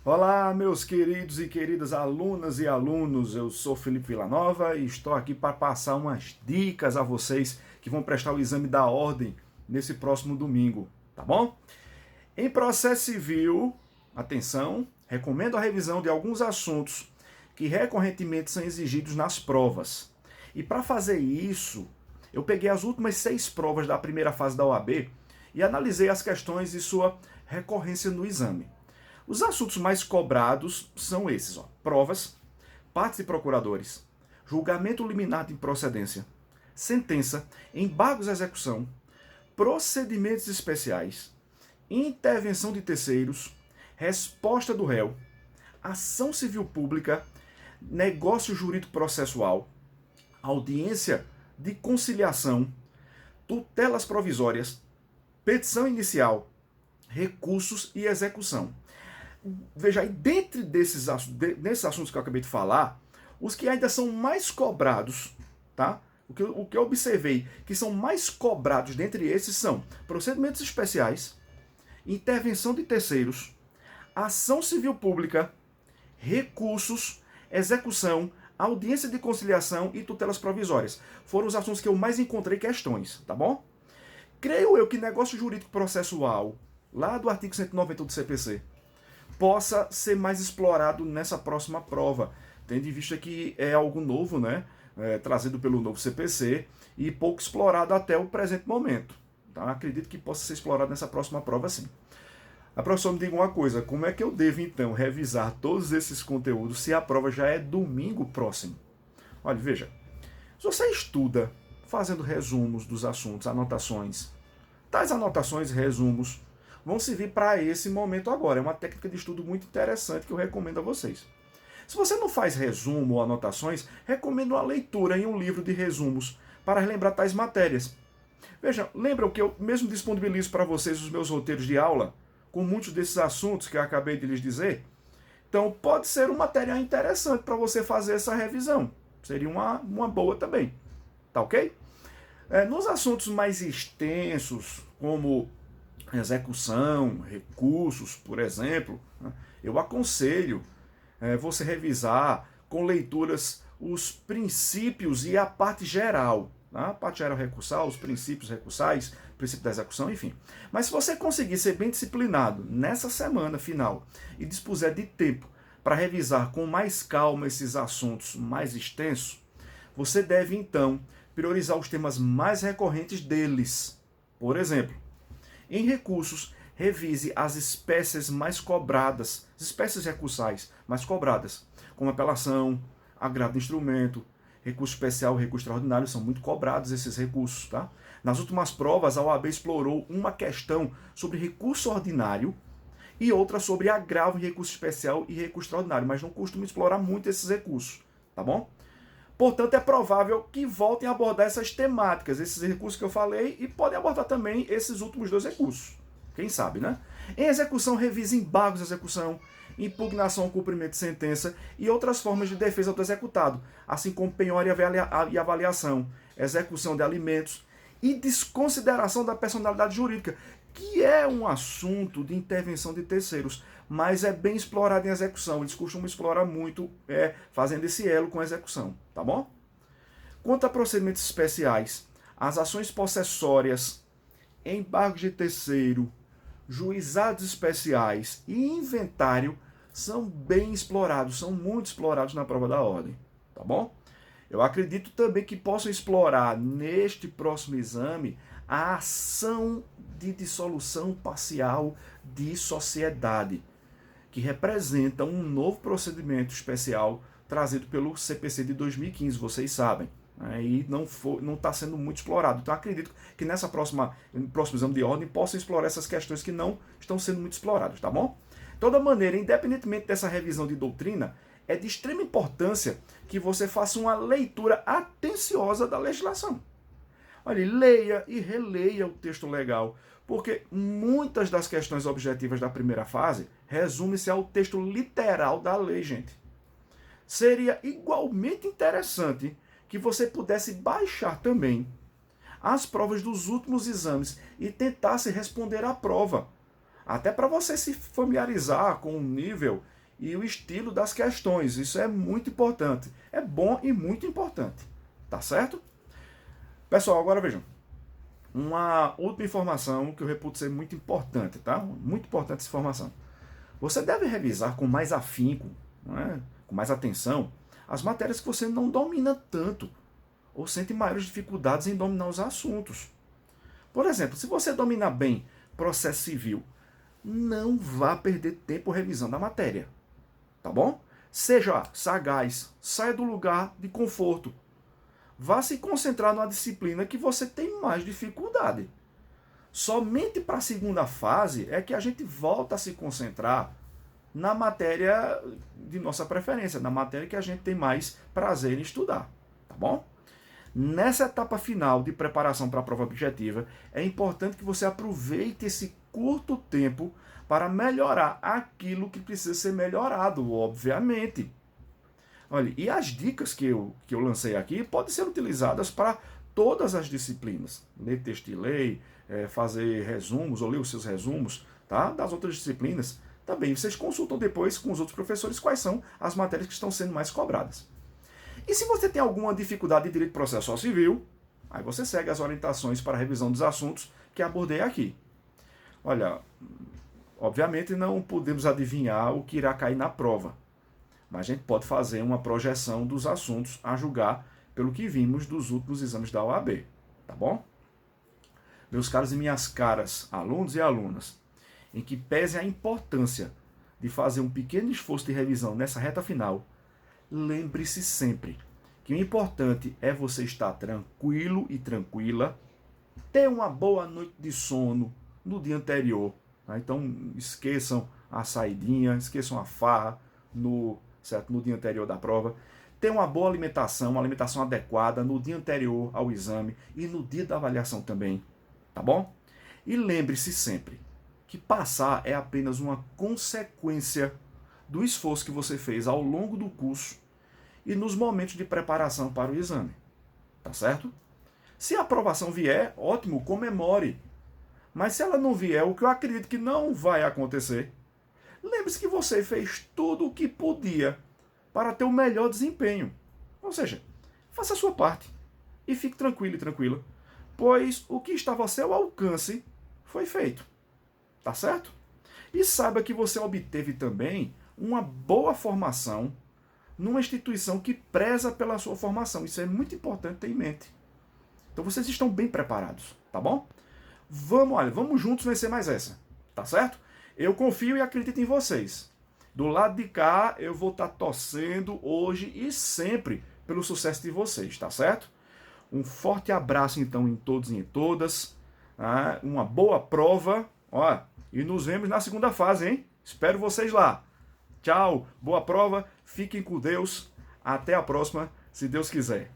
Olá, meus queridos e queridas alunas e alunos, eu sou Felipe Villanova e estou aqui para passar umas dicas a vocês que vão prestar o exame da ordem nesse próximo domingo, tá bom? Em processo civil, atenção, recomendo a revisão de alguns assuntos que recorrentemente são exigidos nas provas. E para fazer isso, eu peguei as últimas 6 provas da primeira fase da OAB e analisei as questões e sua recorrência no exame. Os assuntos mais cobrados são esses, ó: provas, partes e procuradores, julgamento liminar de improcedência, sentença, embargos à execução, procedimentos especiais, intervenção de terceiros, resposta do réu, ação civil pública, negócio jurídico processual, audiência de conciliação, tutelas provisórias, petição inicial, recursos e execução. Veja aí, dentre desses assuntos que eu acabei de falar, os que ainda são mais cobrados, tá? O que eu observei que são mais cobrados dentre esses são procedimentos especiais, intervenção de terceiros, ação civil pública, recursos, execução, audiência de conciliação e tutelas provisórias. Foram os assuntos que eu mais encontrei questões, tá bom? Creio eu que negócio jurídico processual, lá do artigo 190 do CPC, possa ser mais explorado nessa próxima prova, tendo em vista que é algo novo, né? Trazido pelo novo CPC e pouco explorado até o presente momento. Tá? Acredito que possa ser explorado nessa próxima prova, sim. A professora me diga uma coisa: como é que eu devo então revisar todos esses conteúdos se a prova já é domingo próximo? Olha, veja, se você estuda fazendo resumos dos assuntos, anotações, tais anotações e resumos vão servir para esse momento agora. É uma técnica de estudo muito interessante que eu recomendo a vocês. Se você não faz resumo ou anotações, recomendo uma leitura em um livro de resumos para relembrar tais matérias. Veja, lembram que eu mesmo disponibilizo para vocês os meus roteiros de aula, com muitos desses assuntos que eu acabei de lhes dizer? Então pode ser um material interessante para você fazer essa revisão. Seria uma boa também. Tá ok? Nos assuntos mais extensos, como execução, recursos, por exemplo, né, eu aconselho você revisar com leituras os princípios e a parte geral. Tá? A parte geral recursal, os princípios recursais, princípio da execução, enfim. Mas se você conseguir ser bem disciplinado nessa semana final e dispuser de tempo para revisar com mais calma esses assuntos mais extensos, você deve então priorizar os temas mais recorrentes deles. Por exemplo, em recursos, revise as espécies mais cobradas, as espécies recursais mais cobradas, como apelação, agravo de instrumento, recurso especial e recurso extraordinário, são muito cobrados esses recursos. Tá? Nas últimas provas, a OAB explorou uma questão sobre recurso ordinário e outra sobre agravo em recurso especial e recurso extraordinário, mas não costuma explorar muito esses recursos, tá bom? Portanto, é provável que voltem a abordar essas temáticas, esses recursos que eu falei, e podem abordar também esses últimos 2 recursos. Quem sabe, né? Em execução, revise embargos de execução, impugnação ao cumprimento de sentença e outras formas de defesa do executado, assim como penhora e avaliação, execução de alimentos e desconsideração da personalidade jurídica, que é um assunto de intervenção de terceiros, mas é bem explorado em execução. Eles costumam explorar muito fazendo esse elo com a execução, tá bom? Quanto a procedimentos especiais, as ações possessórias, embargos de terceiro, juizados especiais e inventário são bem explorados, são muito explorados na prova da ordem, tá bom? Eu acredito também que possam explorar neste próximo exame a ação de dissolução parcial de sociedade, que representa um novo procedimento especial trazido pelo CPC de 2015, vocês sabem. E não está sendo muito explorado. Então acredito que no próximo exame de ordem possa explorar essas questões que não estão sendo muito exploradas, tá bom? De toda maneira, independentemente dessa revisão de doutrina, é de extrema importância que você faça uma leitura atenciosa da legislação. Olha, leia e releia o texto legal, porque muitas das questões objetivas da primeira fase resumem-se ao texto literal da lei, gente. Seria igualmente interessante que você pudesse baixar também as provas dos últimos exames e tentasse responder à prova. Até para você se familiarizar com o nível e o estilo das questões. Isso é muito importante. É bom e muito importante. Tá certo? Pessoal, agora vejam. Uma última informação que eu reputo ser muito importante, tá? Muito importante essa informação. Você deve revisar com mais afinco, não é? Com mais atenção, as matérias que você não domina tanto ou sente maiores dificuldades em dominar os assuntos. Por exemplo, se você domina bem processo civil, não vá perder tempo revisando a matéria, tá bom? Seja sagaz, saia do lugar de conforto. Vá se concentrar numa disciplina que você tem mais dificuldade. Somente para a segunda fase é que a gente volta a se concentrar na matéria de nossa preferência, na matéria que a gente tem mais prazer em estudar, tá bom? Nessa etapa final de preparação para a prova objetiva, é importante que você aproveite esse curto tempo para melhorar aquilo que precisa ser melhorado, obviamente. Olha, e as dicas que eu lancei aqui podem ser utilizadas para todas as disciplinas. Ler texto de lei, fazer resumos, ou ler os seus resumos, tá? Das outras disciplinas. Também vocês consultam depois com os outros professores quais são as matérias que estão sendo mais cobradas. E se você tem alguma dificuldade em direito processual civil, aí você segue as orientações para a revisão dos assuntos que abordei aqui. Olha, obviamente não podemos adivinhar o que irá cair na prova, mas a gente pode fazer uma projeção dos assuntos a julgar pelo que vimos dos últimos exames da OAB, tá bom? Meus caros e minhas caras, alunos e alunas, em que pese a importância de fazer um pequeno esforço de revisão nessa reta final, lembre-se sempre que o importante é você estar tranquilo e tranquila, ter uma boa noite de sono no dia anterior. Tá? Então esqueçam a saidinha, esqueçam a farra no dia anterior da prova. Ter uma boa alimentação, uma alimentação adequada no dia anterior ao exame e no dia da avaliação também. Tá bom? E lembre-se sempre que passar é apenas uma consequência do esforço que você fez ao longo do curso e nos momentos de preparação para o exame. Tá certo? Se a aprovação vier, ótimo, comemore. Mas se ela não vier, o que eu acredito que não vai acontecer, lembre-se que você fez tudo o que podia para ter o melhor desempenho. Ou seja, faça a sua parte e fique tranquilo e tranquila, pois o que estava ao seu alcance foi feito. Tá certo? E saiba que você obteve também uma boa formação numa instituição que preza pela sua formação. Isso é muito importante ter em mente. Então vocês estão bem preparados, tá bom? Vamos juntos vencer mais essa, tá certo? Eu confio e acredito em vocês. Do lado de cá, eu vou estar torcendo hoje e sempre pelo sucesso de vocês, tá certo? Um forte abraço, então, em todos e em todas. Uma boa prova. E nos vemos na segunda fase, hein? Espero vocês lá. Tchau, boa prova, fiquem com Deus. Até a próxima, se Deus quiser.